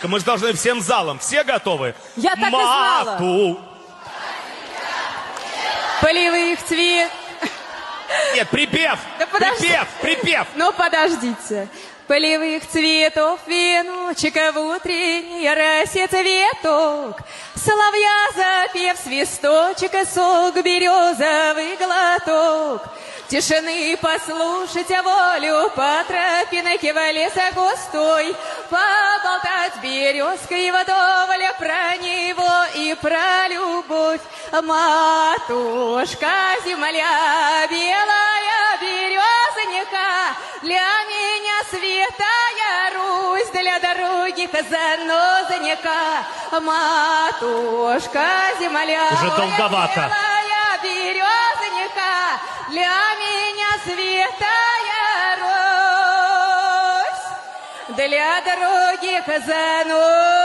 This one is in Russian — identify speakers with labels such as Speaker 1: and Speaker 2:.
Speaker 1: Мы же должны всем залом. Все готовы?
Speaker 2: Я так и знала.
Speaker 1: Мату.
Speaker 2: Полевых цвет.
Speaker 1: Нет, припев.
Speaker 2: Да подожди.
Speaker 1: Припев.
Speaker 2: Ну, подождите. Полевых цветов веночек, в утренней росе цветок. Соловья запев свисточек, сок березовый глоток. Тишины послушать волю по тропинке в леса густой. Поболтать с березкой вдоволь про него и про любовь. Матушка земля, белая березонька, для меня святая Русь, для дороги занозонька. Матушка земля,
Speaker 1: уже долговато.
Speaker 2: белая березонька, для меня святая Русь, для дороги Казанов.